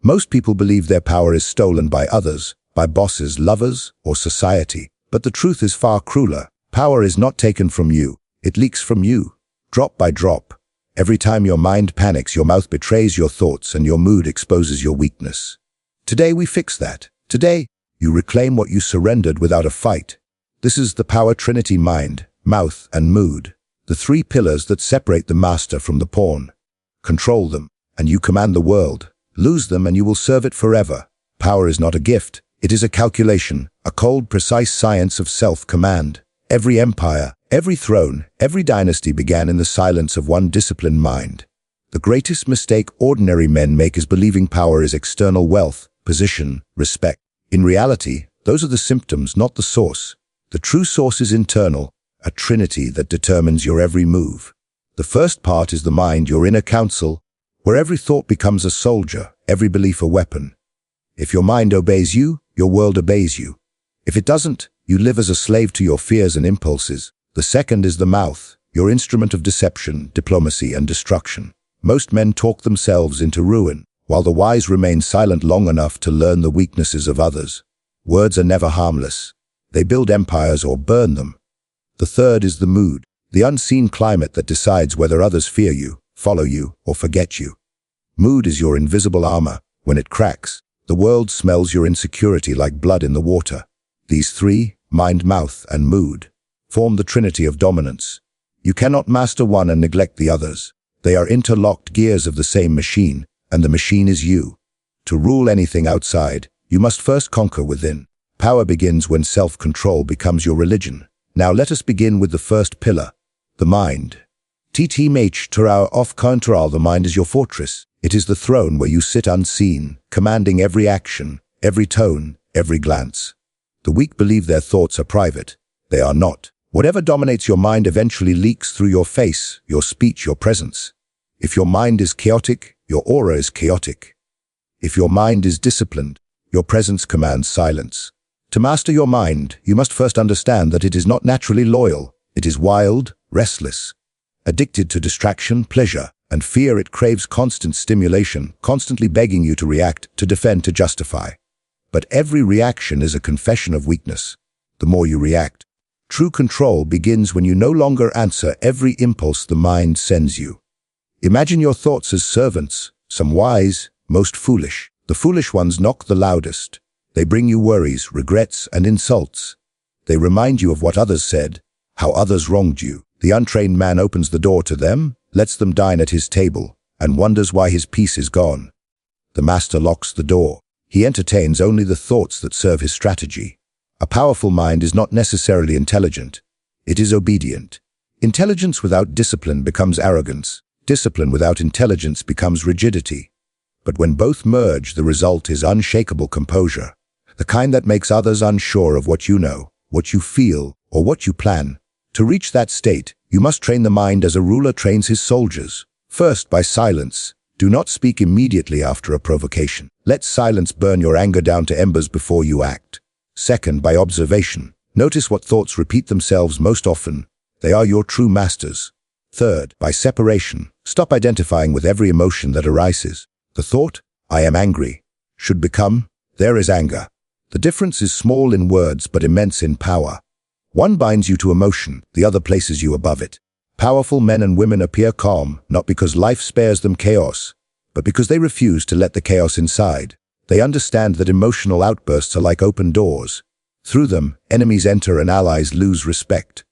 Most people believe their power is stolen by others, by bosses, lovers, or society. But the truth is far crueler. Power is not taken from you. It leaks from you, drop by drop. Every time your mind panics, your mouth betrays your thoughts and your mood exposes your weakness. Today we fix that. Today, you reclaim what you surrendered without a fight. This is the power trinity: mind, mouth, and mood. The three pillars that separate the master from the pawn. Control them, and you command the world. Lose them, and you will serve it forever. Power is not a gift. It is a calculation, a cold, precise science of self-command. Every empire, every throne, every dynasty began in the silence of one disciplined mind. The greatest mistake ordinary men make is believing power is external: wealth, position, respect. In reality, those are the symptoms, not the source. The true source is internal, a trinity that determines your every move. The first part is the mind, your inner council, where every thought becomes a soldier, every belief a weapon. If your mind obeys you, your world obeys you. If it doesn't, you live as a slave to your fears and impulses. The second is the mouth, your instrument of deception, diplomacy, and destruction. Most men talk themselves into ruin, while the wise remain silent long enough to learn the weaknesses of others. Words are never harmless. They build empires or burn them. The third is the mood, the unseen climate that decides whether others fear you, follow you, or forget you. Mood is your invisible armor. When it cracks, the world smells your insecurity like blood in the water. These three, mind, mouth, and mood, form the trinity of dominance. You cannot master one and neglect the others. They are interlocked gears of the same machine, and the machine is you. To rule anything outside, you must first conquer within. Power begins when self-control becomes your religion. Now let us begin with the first pillar, the mind. The mind is your fortress. It is the throne where you sit unseen, commanding every action, every tone, every glance. The weak believe their thoughts are private. They are not. Whatever dominates your mind eventually leaks through your face, your speech, your presence. If your mind is chaotic, your aura is chaotic. If your mind is disciplined, your presence commands silence. To master your mind, you must first understand that it is not naturally loyal. It is wild, restless. Addicted to distraction, pleasure, and fear, it craves constant stimulation, constantly begging you to react, to defend, to justify. But every reaction is a confession of weakness. The more you react, true control begins when you no longer answer every impulse the mind sends you. Imagine your thoughts as servants, some wise, most foolish. The foolish ones knock the loudest. They bring you worries, regrets, and insults. They remind you of what others said, how others wronged you. The untrained man opens the door to them, lets them dine at his table, and wonders why his peace is gone. The master locks the door. He entertains only the thoughts that serve his strategy. A powerful mind is not necessarily intelligent. It is obedient. Intelligence without discipline becomes arrogance. Discipline without intelligence becomes rigidity. But when both merge, the result is unshakable composure, the kind that makes others unsure of what you know, what you feel, or what you plan. To reach that state, you must train the mind as a ruler trains his soldiers. First, by silence. Do not speak immediately after a provocation. Let silence burn your anger down to embers before you act. Second, by observation. Notice what thoughts repeat themselves most often. They are your true masters. Third, by separation. Stop identifying with every emotion that arises. The thought, "I am angry," should become, "There is anger." The difference is small in words but immense in power. One binds you to emotion, the other places you above it. Powerful men and women appear calm, not because life spares them chaos, but because they refuse to let the chaos inside. They understand that emotional outbursts are like open doors. Through them, enemies enter and allies lose respect.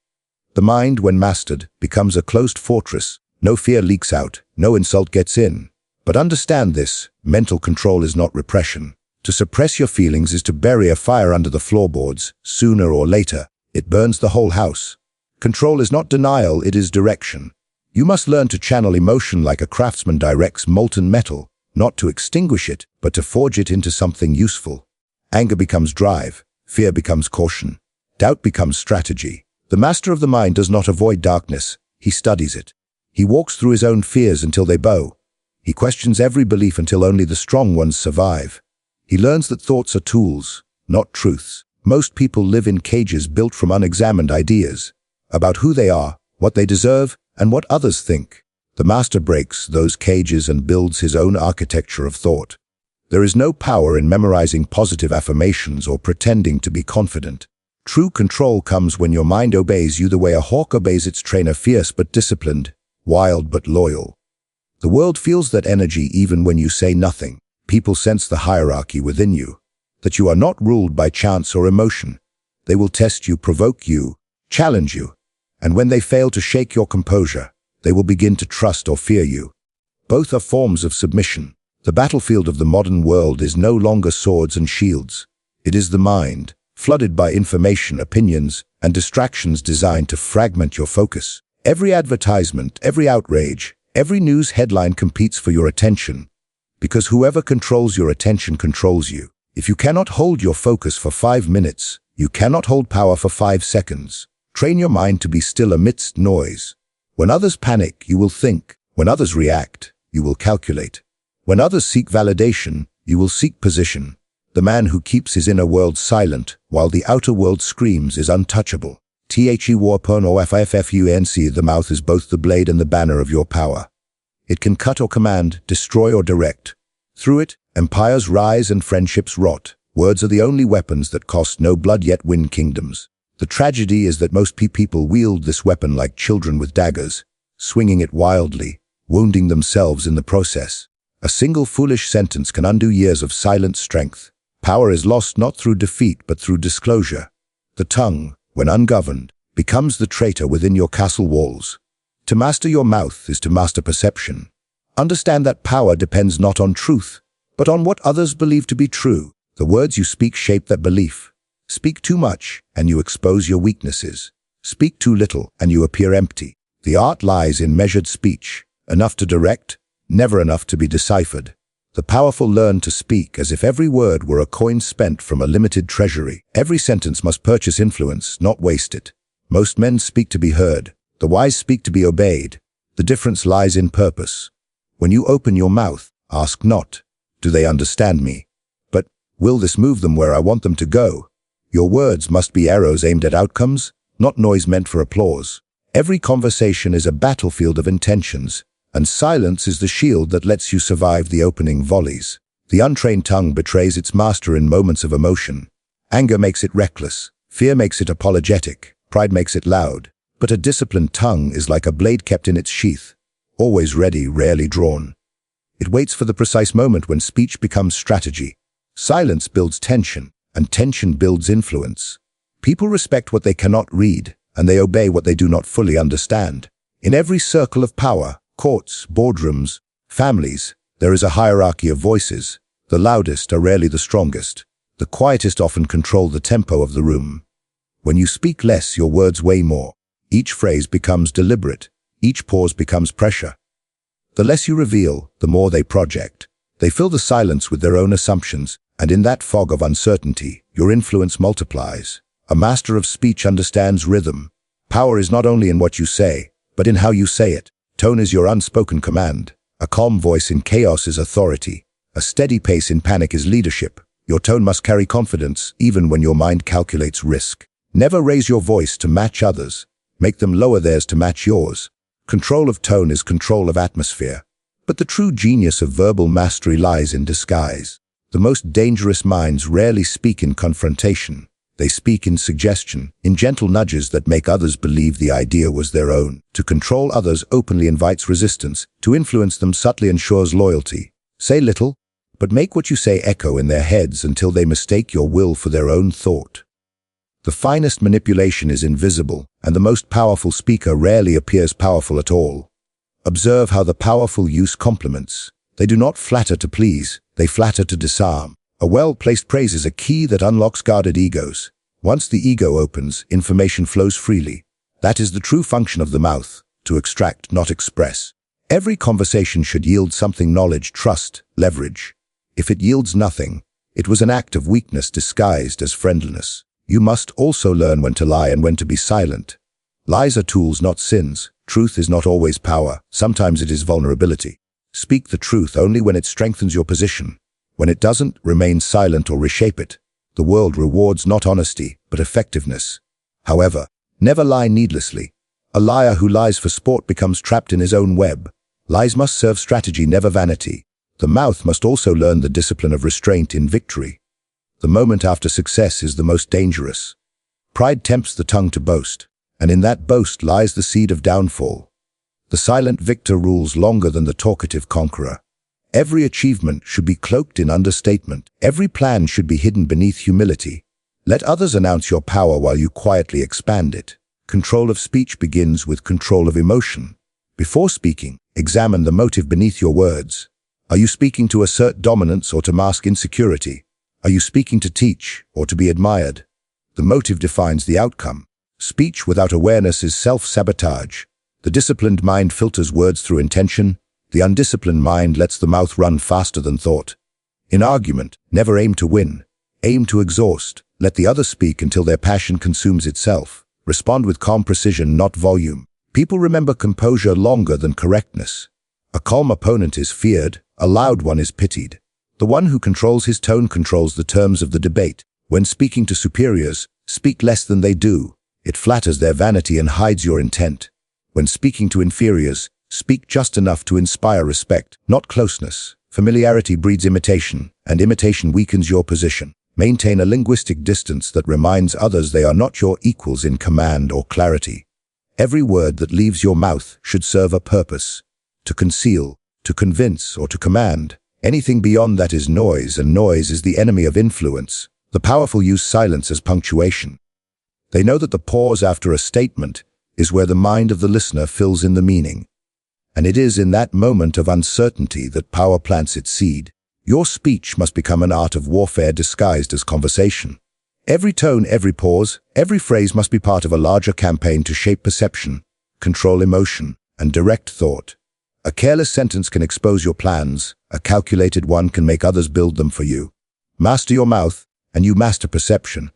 The mind, when mastered, becomes a closed fortress. No fear leaks out, no insult gets in. But understand this, mental control is not repression. To suppress your feelings is to bury a fire under the floorboards. Sooner or later, it burns the whole house. Control is not denial, it is direction. You must learn to channel emotion like a craftsman directs molten metal, not to extinguish it, but to forge it into something useful. Anger becomes drive, fear becomes caution, doubt becomes strategy. The master of the mind does not avoid darkness, he studies it. He walks through his own fears until they bow. He questions every belief until only the strong ones survive. He learns that thoughts are tools, not truths. Most people live in cages built from unexamined ideas about who they are, what they deserve, and what others think. The master breaks those cages and builds his own architecture of thought. There is no power in memorizing positive affirmations or pretending to be confident. True control comes when your mind obeys you the way a hawk obeys its trainer, fierce but disciplined, wild but loyal. The world feels that energy even when you say nothing. People sense the hierarchy within you, that you are not ruled by chance or emotion. They will test you, provoke you, challenge you, and when they fail to shake your composure, they will begin to trust or fear you. Both are forms of submission. The battlefield of the modern world is no longer swords and shields. It is the mind, flooded by information, opinions, and distractions designed to fragment your focus. Every advertisement, every outrage, every news headline competes for your attention, because whoever controls your attention controls you. If you cannot hold your focus for 5 minutes, you cannot hold power for 5 seconds. Train your mind to be still amidst noise. When others panic, you will think. When others react, you will calculate. When others seek validation, you will seek position. The man who keeps his inner world silent while the outer world screams is untouchable. The mouth is both the blade and the banner of your power. It can cut or command, destroy or direct. Through it, empires rise and friendships rot. Words are the only weapons that cost no blood yet win kingdoms. The tragedy is that most people wield this weapon like children with daggers, swinging it wildly, wounding themselves in the process. A single foolish sentence can undo years of silent strength. Power is lost not through defeat but through disclosure. The tongue, when ungoverned, becomes the traitor within your castle walls. To master your mouth is to master perception. Understand that power depends not on truth, but on what others believe to be true. The words you speak shape that belief. Speak too much, and you expose your weaknesses. Speak too little, and you appear empty. The art lies in measured speech, enough to direct, never enough to be deciphered. The powerful learn to speak as if every word were a coin spent from a limited treasury. Every sentence must purchase influence, not waste it. Most men speak to be heard. The wise speak to be obeyed. The difference lies in purpose. When you open your mouth, ask not, "Do they understand me?" but, "Will this move them where I want them to go?" Your words must be arrows aimed at outcomes, not noise meant for applause. Every conversation is a battlefield of intentions, and silence is the shield that lets you survive the opening volleys. The untrained tongue betrays its master in moments of emotion. Anger makes it reckless, fear makes it apologetic, pride makes it loud. But a disciplined tongue is like a blade kept in its sheath, always ready, rarely drawn. It waits for the precise moment when speech becomes strategy. Silence builds tension, and tension builds influence. People respect what they cannot read, and they obey what they do not fully understand. In every circle of power, courts, boardrooms, families, there is a hierarchy of voices. The loudest are rarely the strongest. The quietest often control the tempo of the room. When you speak less, your words weigh more. Each phrase becomes deliberate. Each pause becomes pressure. The less you reveal, the more they project. They fill the silence with their own assumptions, and in that fog of uncertainty, your influence multiplies. A master of speech understands rhythm. Power is not only in what you say, but in how you say it. Tone is your unspoken command. A calm voice in chaos is authority. A steady pace in panic is leadership. Your tone must carry confidence, even when your mind calculates risk. Never raise your voice to match others. Make them lower theirs to match yours. Control of tone is control of atmosphere. But the true genius of verbal mastery lies in disguise. The most dangerous minds rarely speak in confrontation. They speak in suggestion, in gentle nudges that make others believe the idea was their own. To control others openly invites resistance. To influence them subtly ensures loyalty. Say little, but make what you say echo in their heads until they mistake your will for their own thought. The finest manipulation is invisible, and the most powerful speaker rarely appears powerful at all. Observe how the powerful use compliments. They do not flatter to please, they flatter to disarm. A well-placed praise is a key that unlocks guarded egos. Once the ego opens, information flows freely. That is the true function of the mouth, to extract, not express. Every conversation should yield something: knowledge, trust, leverage. If it yields nothing, it was an act of weakness disguised as friendliness. You must also learn when to lie and when to be silent. Lies are tools, not sins. Truth is not always power. Sometimes it is vulnerability. Speak the truth only when it strengthens your position. When it doesn't, remain silent or reshape it. The world rewards not honesty, but effectiveness. However, never lie needlessly. A liar who lies for sport becomes trapped in his own web. Lies must serve strategy, never vanity. The mouth must also learn the discipline of restraint in victory. The moment after success is the most dangerous. Pride tempts the tongue to boast, and in that boast lies the seed of downfall. The silent victor rules longer than the talkative conqueror. Every achievement should be cloaked in understatement. Every plan should be hidden beneath humility. Let others announce your power while you quietly expand it. Control of speech begins with control of emotion. Before speaking, examine the motive beneath your words. Are you speaking to assert dominance or to mask insecurity? Are you speaking to teach or to be admired? The motive defines the outcome. Speech without awareness is self-sabotage. The disciplined mind filters words through intention. The undisciplined mind lets the mouth run faster than thought. In argument, never aim to win. Aim to exhaust. Let the other speak until their passion consumes itself. Respond with calm precision, not volume. People remember composure longer than correctness. A calm opponent is feared, a loud one is pitied. The one who controls his tone controls the terms of the debate. When speaking to superiors, speak less than they do. It flatters their vanity and hides your intent. When speaking to inferiors, speak just enough to inspire respect, not closeness. Familiarity breeds imitation, and imitation weakens your position. Maintain a linguistic distance that reminds others they are not your equals in command or clarity. Every word that leaves your mouth should serve a purpose. To conceal, to convince, or to command. Anything beyond that is noise, and noise is the enemy of influence. The powerful use silence as punctuation. They know that the pause after a statement is where the mind of the listener fills in the meaning. And it is in that moment of uncertainty that power plants its seed. Your speech must become an art of warfare disguised as conversation. Every tone, every pause, every phrase must be part of a larger campaign to shape perception, control emotion, and direct thought. A careless sentence can expose your plans. A calculated one can make others build them for you. Master your mouth, and you master perception.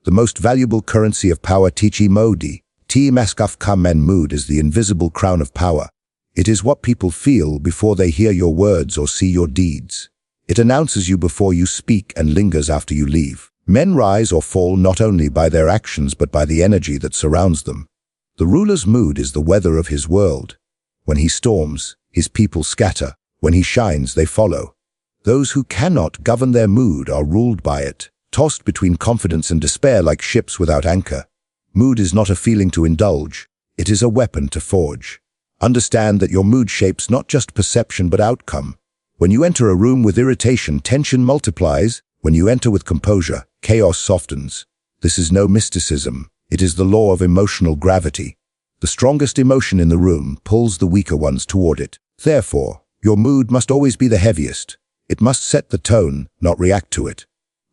The most valuable currency of power, tichi modi, ti maskaf kamen mood, is the invisible crown of power. It is what people feel before they hear your words or see your deeds. It announces you before you speak and lingers after you leave. Men rise or fall not only by their actions but by the energy that surrounds them. The ruler's mood is the weather of his world. When he storms, his people scatter. When he shines, they follow. Those who cannot govern their mood are ruled by it, tossed between confidence and despair like ships without anchor. Mood is not a feeling to indulge. It is a weapon to forge. Understand that your mood shapes not just perception but outcome. When you enter a room with irritation, tension multiplies. When you enter with composure, chaos softens. This is no mysticism. It is the law of emotional gravity. The strongest emotion in the room pulls the weaker ones toward it. Therefore, your mood must always be the heaviest. It must set the tone, not react to it.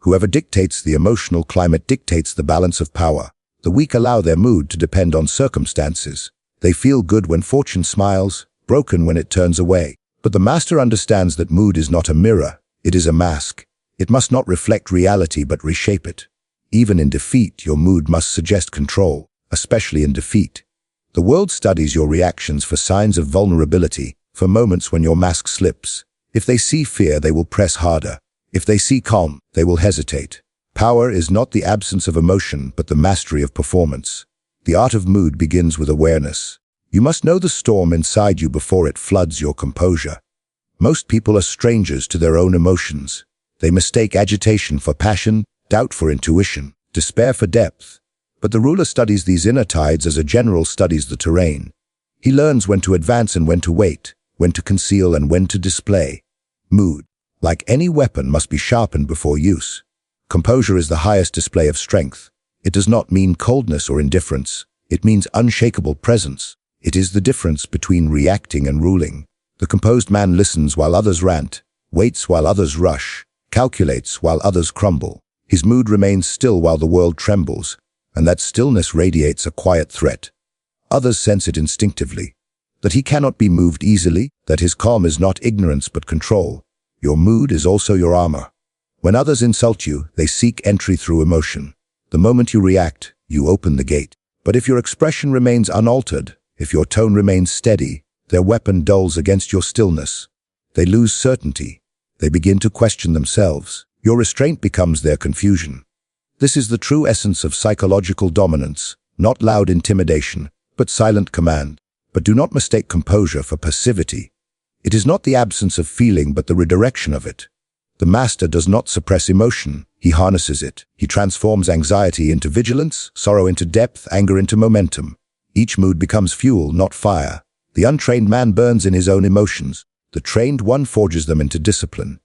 Whoever dictates the emotional climate dictates the balance of power. The weak allow their mood to depend on circumstances. They feel good when fortune smiles, broken when it turns away. But the master understands that mood is not a mirror, it is a mask. It must not reflect reality but reshape it. Even in defeat, your mood must suggest control, especially in defeat. The world studies your reactions for signs of vulnerability, for moments when your mask slips. If they see fear, they will press harder. If they see calm, they will hesitate. Power is not the absence of emotion, but the mastery of performance. The art of mood begins with awareness. You must know the storm inside you before it floods your composure. Most people are strangers to their own emotions. They mistake agitation for passion, doubt for intuition, despair for depth. But the ruler studies these inner tides as a general studies the terrain. He learns when to advance and when to wait, when to conceal and when to display. Mood, like any weapon, must be sharpened before use. Composure is the highest display of strength. It does not mean coldness or indifference. It means unshakable presence. It is the difference between reacting and ruling. The composed man listens while others rant, waits while others rush, calculates while others crumble. His mood remains still while the world trembles, and that stillness radiates a quiet threat. Others sense it instinctively, that he cannot be moved easily, that his calm is not ignorance but control. Your mood is also your armor. When others insult you, they seek entry through emotion. The moment you react, you open the gate. But if your expression remains unaltered, if your tone remains steady, their weapon dulls against your stillness. They lose certainty. They begin to question themselves. Your restraint becomes their confusion. This is the true essence of psychological dominance, not loud intimidation, but silent command. But do not mistake composure for passivity. It is not the absence of feeling but the redirection of it. The master does not suppress emotion, he harnesses it. He transforms anxiety into vigilance, sorrow into depth, anger into momentum. Each mood becomes fuel, not fire. The untrained man burns in his own emotions. The trained one forges them into discipline.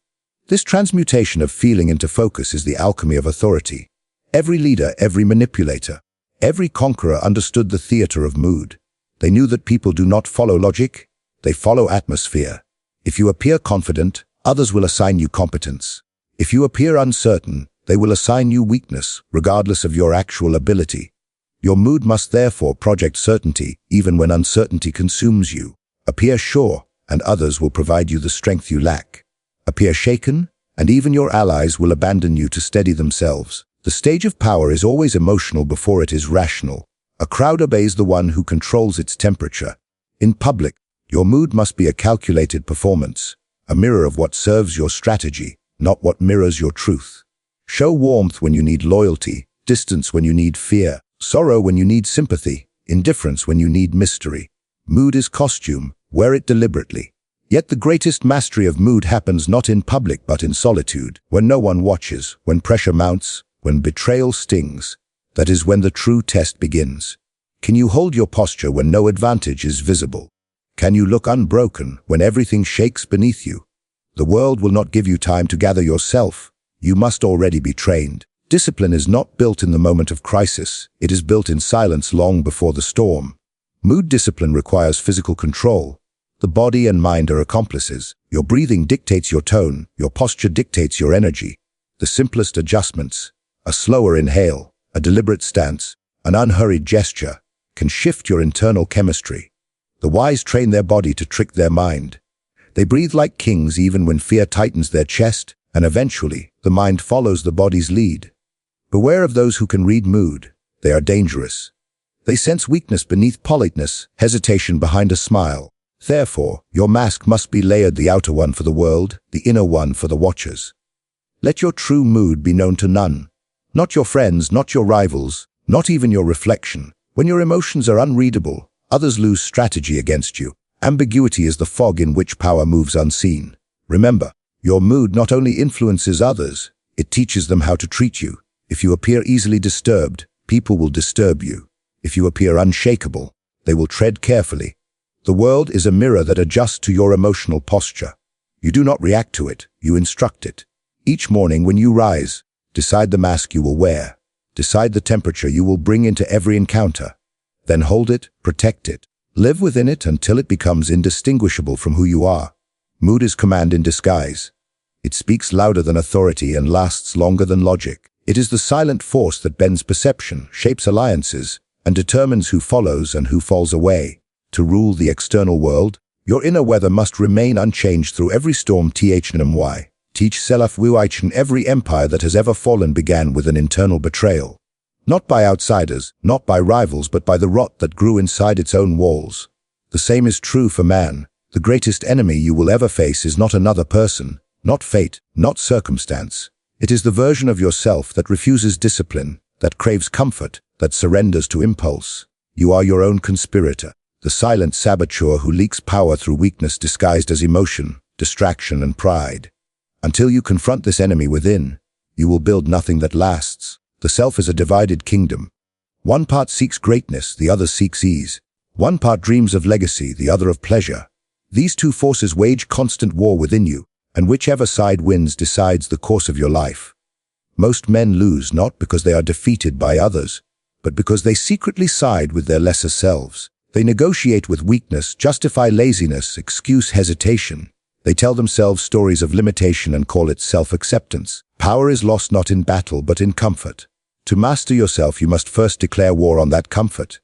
This transmutation of feeling into focus is the alchemy of authority. Every leader, every manipulator, every conqueror understood the theater of mood. They knew that people do not follow logic, they follow atmosphere. If you appear confident, others will assign you competence. If you appear uncertain, they will assign you weakness, regardless of your actual ability. Your mood must therefore project certainty, even when uncertainty consumes you. Appear sure, and others will provide you the strength you lack. Appear shaken, and even your allies will abandon you to steady themselves. The stage of power is always emotional before it is rational. A crowd obeys the one who controls its temperature. In public, your mood must be a calculated performance, a mirror of what serves your strategy, not what mirrors your truth. Show warmth when you need loyalty, distance when you need fear, sorrow when you need sympathy, indifference when you need mystery. Mood is costume, wear it deliberately. Yet the greatest mastery of mood happens not in public but in solitude, when no one watches, when pressure mounts, when betrayal stings. That is when the true test begins. Can you hold your posture when no advantage is visible? Can you look unbroken when everything shakes beneath you? The world will not give you time to gather yourself. You must already be trained. Discipline is not built in the moment of crisis. It is built in silence long before the storm. Mood discipline requires physical control. The body and mind are accomplices. Your breathing dictates your tone. Your posture dictates your energy. The simplest adjustments, a slower inhale, a deliberate stance, an unhurried gesture, can shift your internal chemistry. The wise train their body to trick their mind. They breathe like kings even when fear tightens their chest, and eventually, the mind follows the body's lead. Beware of those who can read mood. They are dangerous. They sense weakness beneath politeness, hesitation behind a smile. Therefore, your mask must be layered, the outer one for the world, the inner one for the watchers. Let your true mood be known to none. Not your friends, not your rivals, not even your reflection. When your emotions are unreadable, others lose strategy against you. Ambiguity is the fog in which power moves unseen. Remember, your mood not only influences others, it teaches them how to treat you. If you appear easily disturbed, people will disturb you. If you appear unshakable, they will tread carefully. The world is a mirror that adjusts to your emotional posture. You do not react to it, you instruct it. Each morning when you rise, decide the mask you will wear. Decide the temperature you will bring into every encounter. Then hold it, protect it. Live within it until it becomes indistinguishable from who you are. Mood is command in disguise. It speaks louder than authority and lasts longer than logic. It is the silent force that bends perception, shapes alliances, and determines who follows and who falls away. To rule the external world, your inner weather must remain unchanged through every storm. THNMY. Teach self wuichen. Every empire that has ever fallen began with an internal betrayal. Not by outsiders, not by rivals, but by the rot that grew inside its own walls. The same is true for man. The greatest enemy you will ever face is not another person, not fate, not circumstance. It is the version of yourself that refuses discipline, that craves comfort, that surrenders to impulse. You are your own conspirator, the silent saboteur who leaks power through weakness disguised as emotion, distraction, and pride. Until you confront this enemy within, you will build nothing that lasts. The self is a divided kingdom. One part seeks greatness, the other seeks ease. One part dreams of legacy, the other of pleasure. These two forces wage constant war within you, and whichever side wins decides the course of your life. Most men lose not because they are defeated by others, but because they secretly side with their lesser selves. They negotiate with weakness, justify laziness, excuse hesitation. They tell themselves stories of limitation and call it self-acceptance. Power is lost not in battle, but in comfort. To master yourself, you must first declare war on that comfort.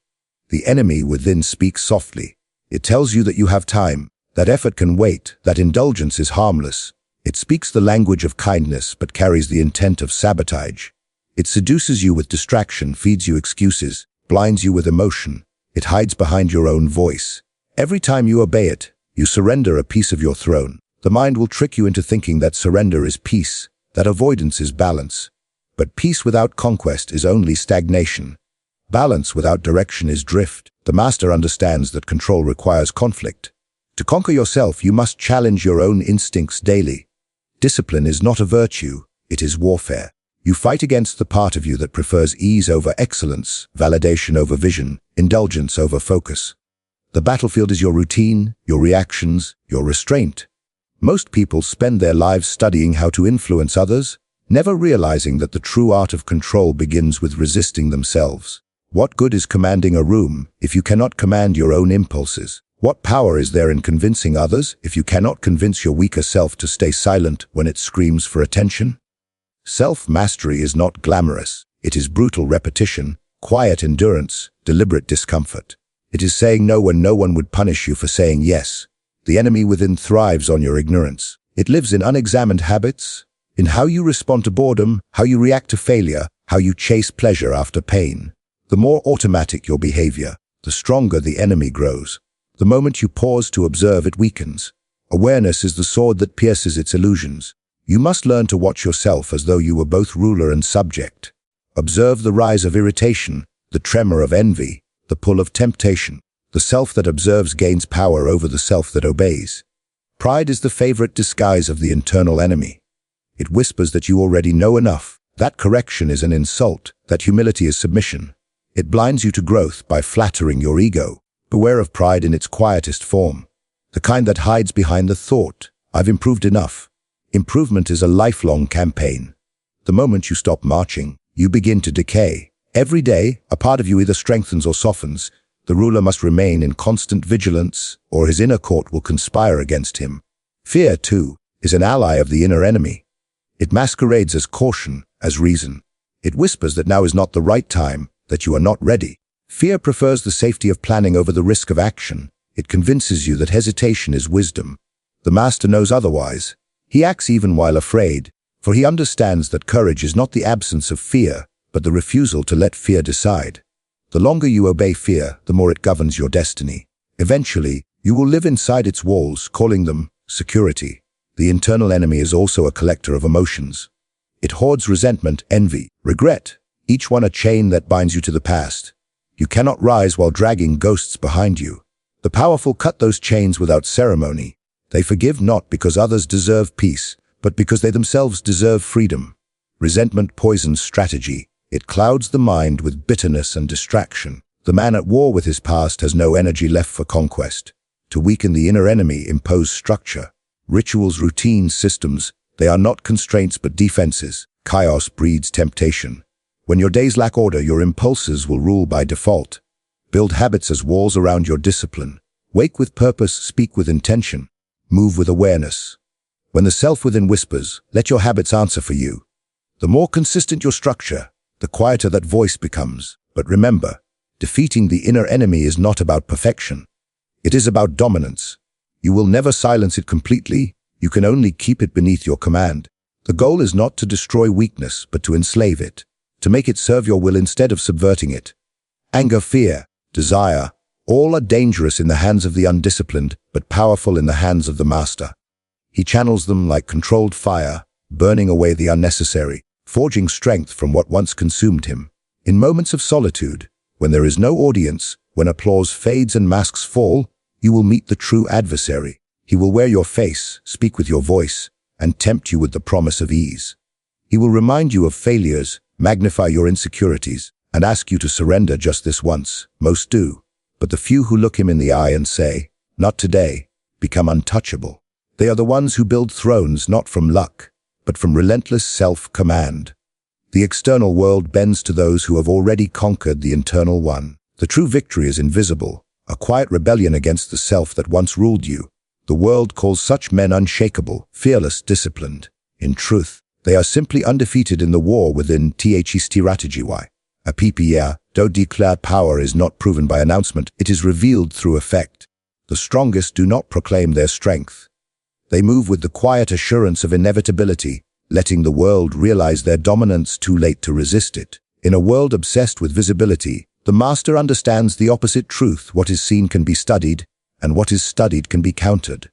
The enemy within speaks softly. It tells you that you have time, that effort can wait, that indulgence is harmless. It speaks the language of kindness, but carries the intent of sabotage. It seduces you with distraction, feeds you excuses, blinds you with emotion. It hides behind your own voice. Every time you obey it, you surrender a piece of your throne. The mind will trick you into thinking that surrender is peace, that avoidance is balance. But peace without conquest is only stagnation. Balance without direction is drift. The master understands that control requires conflict. To conquer yourself, you must challenge your own instincts daily. Discipline is not a virtue, it is warfare. You fight against the part of you that prefers ease over excellence, validation over vision, indulgence over focus. The battlefield is your routine, your reactions, your restraint. Most people spend their lives studying how to influence others, never realizing that the true art of control begins with resisting themselves. What good is commanding a room if you cannot command your own impulses? What power is there in convincing others if you cannot convince your weaker self to stay silent when it screams for attention? Self-mastery is not glamorous. It is brutal repetition, quiet endurance, deliberate discomfort. It is saying no when no one would punish you for saying yes. The enemy within thrives on your ignorance. It lives in unexamined habits, in how you respond to boredom, how you react to failure, how you chase pleasure after pain. The more automatic your behavior, the stronger the enemy grows. The moment you pause to observe, it weakens. Awareness is the sword that pierces its illusions. You must learn to watch yourself as though you were both ruler and subject. Observe the rise of irritation, the tremor of envy, the pull of temptation. The self that observes gains power over the self that obeys. Pride is the favorite disguise of the internal enemy. It whispers that you already know enough. That correction is an insult, that humility is submission. It blinds you to growth by flattering your ego. Beware of pride in its quietest form, the kind that hides behind the thought, "I've improved enough." Improvement is a lifelong campaign. The moment you stop marching, you begin to decay. Every day, a part of you either strengthens or softens. The ruler must remain in constant vigilance, or his inner court will conspire against him. Fear, too, is an ally of the inner enemy. It masquerades as caution, as reason. It whispers that now is not the right time, that you are not ready. Fear prefers the safety of planning over the risk of action. It convinces you that hesitation is wisdom. The master knows otherwise. He acts even while afraid, for he understands that courage is not the absence of fear, but the refusal to let fear decide. The longer you obey fear, the more it governs your destiny. Eventually, you will live inside its walls, calling them security. The internal enemy is also a collector of emotions. It hoards resentment, envy, regret, each one a chain that binds you to the past. You cannot rise while dragging ghosts behind you. The powerful cut those chains without ceremony. They forgive not because others deserve peace, but because they themselves deserve freedom. Resentment poisons strategy. It clouds the mind with bitterness and distraction. The man at war with his past has no energy left for conquest. To weaken the inner enemy, impose structure. Rituals, routines, systems, they are not constraints but defenses. Chaos breeds temptation. When your days lack order, your impulses will rule by default. Build habits as walls around your discipline. Wake with purpose, speak with intention, move with awareness. When the self within whispers, let your habits answer for you. The more consistent your structure, the quieter that voice becomes. But remember, defeating the inner enemy is not about perfection. It is about dominance. You will never silence it completely. You can only keep it beneath your command. The goal is not to destroy weakness, but to enslave it, to make it serve your will instead of subverting it. Anger, fear, desire, all are dangerous in the hands of the undisciplined, but powerful in the hands of the master. He channels them like controlled fire, burning away the unnecessary, forging strength from what once consumed him. In moments of solitude, when there is no audience, when applause fades and masks fall, you will meet the true adversary. He will wear your face, speak with your voice, and tempt you with the promise of ease. He will remind you of failures, magnify your insecurities, and ask you to surrender just this once. Most do, but the few who look him in the eye and say, "Not today," become untouchable. They are the ones who build thrones not from luck, but from relentless self-command. The external world bends to those who have already conquered the internal one. The true victory is invisible, a quiet rebellion against the self that once ruled you. The world calls such men unshakable, fearless, disciplined. In truth, they are simply undefeated in the war within strategy. A PPR, though declared power is not proven by announcement, it is revealed through effect. The strongest do not proclaim their strength. They move with the quiet assurance of inevitability, letting the world realize their dominance too late to resist it. In a world obsessed with visibility, the master understands the opposite truth: what is seen can be studied, and what is studied can be countered.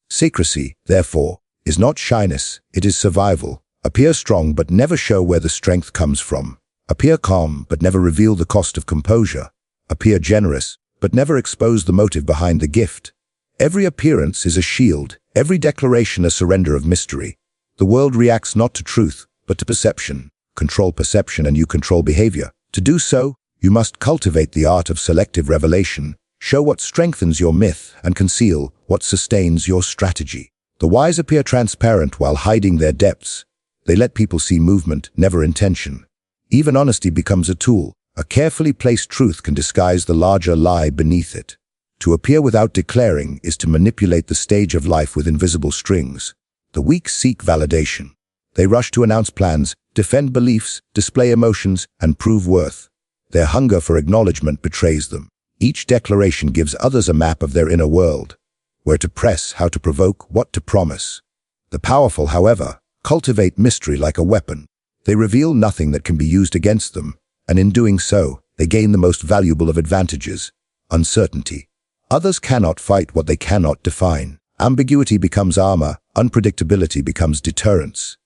Secrecy, therefore, is not shyness, it is survival. Appear strong but never show where the strength comes from. Appear calm but never reveal the cost of composure. Appear generous but never expose the motive behind the gift. Every appearance is a shield, every declaration a surrender of mystery. The world reacts not to truth, but to perception. Control perception and you control behavior. To do so, you must cultivate the art of selective revelation, show what strengthens your myth and conceal what sustains your strategy. The wise appear transparent while hiding their depths. They let people see movement, never intention. Even honesty becomes a tool. A carefully placed truth can disguise the larger lie beneath it. To appear without declaring is to manipulate the stage of life with invisible strings. The weak seek validation. They rush to announce plans, defend beliefs, display emotions, and prove worth. Their hunger for acknowledgement betrays them. Each declaration gives others a map of their inner world. Where to press, how to provoke, what to promise. The powerful, however, cultivate mystery like a weapon. They reveal nothing that can be used against them, and in doing so, they gain the most valuable of advantages: uncertainty. Others cannot fight what they cannot define. Ambiguity becomes armor, unpredictability becomes deterrence.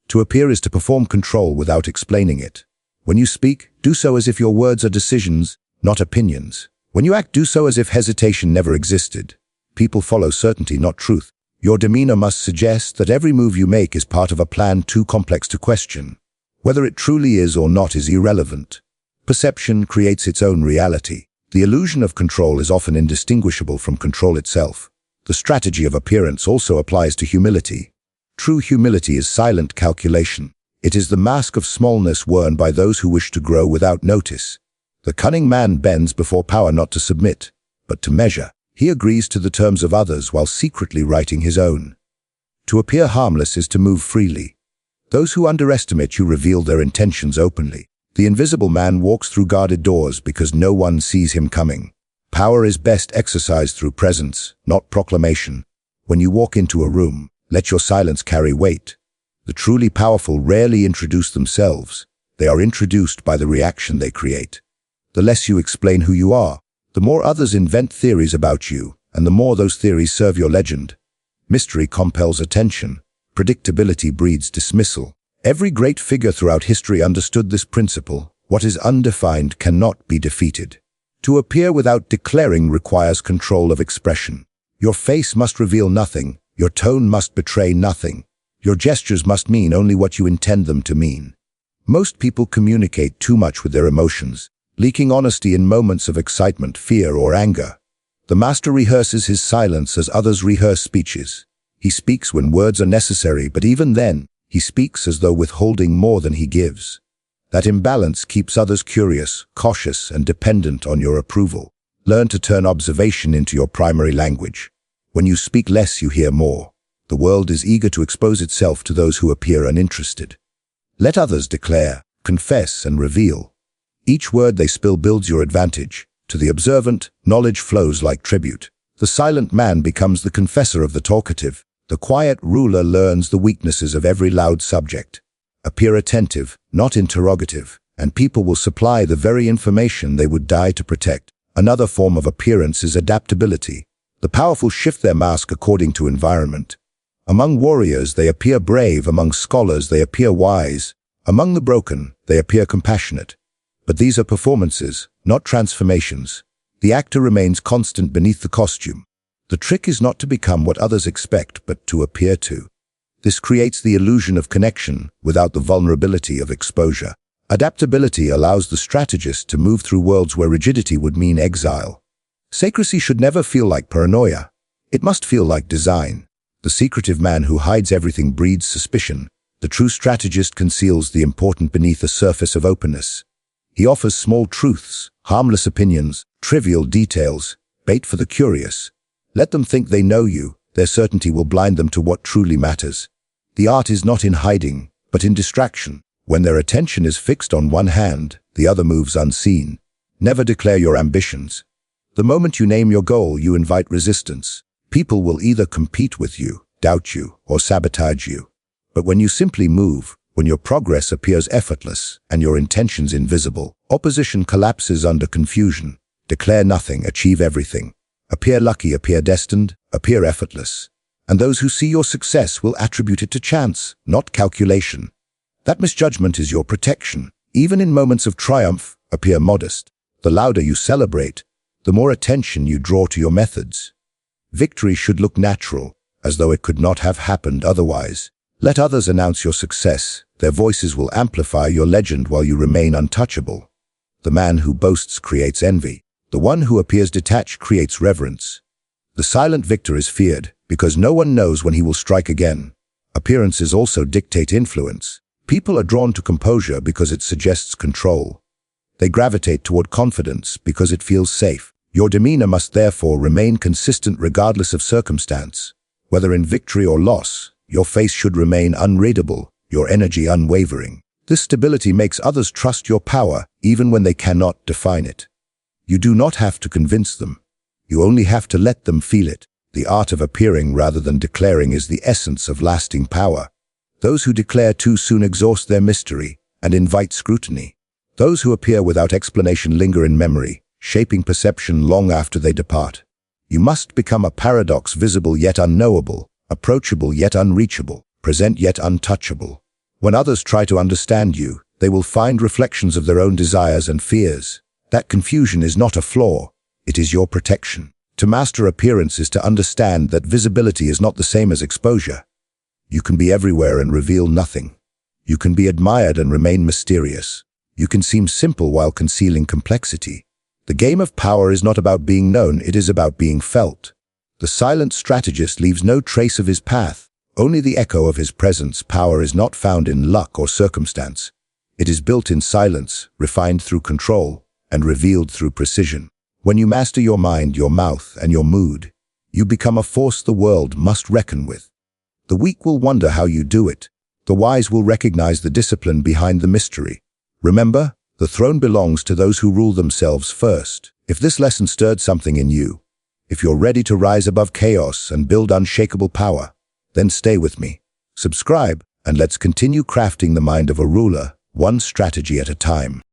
To appear is to perform control without explaining it. When you speak, do so as if your words are decisions, not opinions. When you act, do so as if hesitation never existed. People follow certainty, not truth. Your demeanor must suggest that every move you make is part of a plan too complex to question. Whether it truly is or not is irrelevant. Perception creates its own reality. The illusion of control is often indistinguishable from control itself. The strategy of appearance also applies to humility. True humility is silent calculation. It is the mask of smallness worn by those who wish to grow without notice. The cunning man bends before power not to submit, but to measure. He agrees to the terms of others while secretly writing his own. To appear harmless is to move freely. Those who underestimate you reveal their intentions openly. The invisible man walks through guarded doors because no one sees him coming. Power is best exercised through presence, not proclamation. When you walk into a room, let your silence carry weight. The truly powerful rarely introduce themselves. They are introduced by the reaction they create. The less you explain who you are, the more others invent theories about you, and the more those theories serve your legend. Mystery compels attention. Predictability breeds dismissal. Every great figure throughout history understood this principle. What is undefined cannot be defeated. To appear without declaring requires control of expression. Your face must reveal nothing. Your tone must betray nothing. Your gestures must mean only what you intend them to mean. Most people communicate too much with their emotions, leaking honesty in moments of excitement, fear, or anger. The master rehearses his silence as others rehearse speeches. He speaks when words are necessary, but even then, he speaks as though withholding more than he gives. That imbalance keeps others curious, cautious, and dependent on your approval. Learn to turn observation into your primary language. When you speak less, you hear more. The world is eager to expose itself to those who appear uninterested. Let others declare, confess, and reveal. Each word they spill builds your advantage. To the observant, knowledge flows like tribute. The silent man becomes the confessor of the talkative. The quiet ruler learns the weaknesses of every loud subject. Appear attentive, not interrogative, and people will supply the very information they would die to protect. Another form of appearance is adaptability. The powerful shift their mask according to environment. Among warriors, they appear brave. Among scholars, they appear wise. Among the broken, they appear compassionate. But these are performances, not transformations. The actor remains constant beneath the costume. The trick is not to become what others expect, but to appear to. This creates the illusion of connection without the vulnerability of exposure. Adaptability allows the strategist to move through worlds where rigidity would mean exile. Secrecy should never feel like paranoia. It must feel like design. The secretive man who hides everything breeds suspicion. The true strategist conceals the important beneath a surface of openness. He offers small truths, harmless opinions, trivial details, bait for the curious. Let them think they know you. Their certainty will blind them to what truly matters. The art is not in hiding, but in distraction. When their attention is fixed on one hand, the other moves unseen. Never declare your ambitions. The moment you name your goal, you invite resistance. People will either compete with you, doubt you, or sabotage you. But when you simply move, when your progress appears effortless and your intentions invisible, opposition collapses under confusion. Declare nothing, achieve everything. Appear lucky, appear destined, appear effortless. And those who see your success will attribute it to chance, not calculation. That misjudgment is your protection. Even in moments of triumph, appear modest. The louder you celebrate, the more attention you draw to your methods. Victory should look natural, as though it could not have happened otherwise. Let others announce your success. Their voices will amplify your legend while you remain untouchable. The man who boasts creates envy. The one who appears detached creates reverence. The silent victor is feared, because no one knows when he will strike again. Appearances also dictate influence. People are drawn to composure because it suggests control. They gravitate toward confidence because it feels safe. Your demeanor must therefore remain consistent regardless of circumstance. Whether in victory or loss, your face should remain unreadable, your energy unwavering. This stability makes others trust your power even when they cannot define it. You do not have to convince them. You only have to let them feel it. The art of appearing rather than declaring is the essence of lasting power. Those who declare too soon exhaust their mystery and invite scrutiny. Those who appear without explanation linger in memory, shaping perception long after they depart. You must become a paradox, visible yet unknowable, approachable yet unreachable, present yet untouchable. When others try to understand you, they will find reflections of their own desires and fears. That confusion is not a flaw, it is your protection. To master appearance is to understand that visibility is not the same as exposure. You can be everywhere and reveal nothing. You can be admired and remain mysterious. You can seem simple while concealing complexity. The game of power is not about being known, it is about being felt. The silent strategist leaves no trace of his path, only the echo of his presence. Power is not found in luck or circumstance. It is built in silence, refined through control, and revealed through precision. When you master your mind, your mouth, and your mood, you become a force the world must reckon with. The weak will wonder how you do it. The wise will recognize the discipline behind the mystery. Remember, the throne belongs to those who rule themselves first. If this lesson stirred something in you, if you're ready to rise above chaos and build unshakable power, then stay with me. Subscribe, and let's continue crafting the mind of a ruler, one strategy at a time.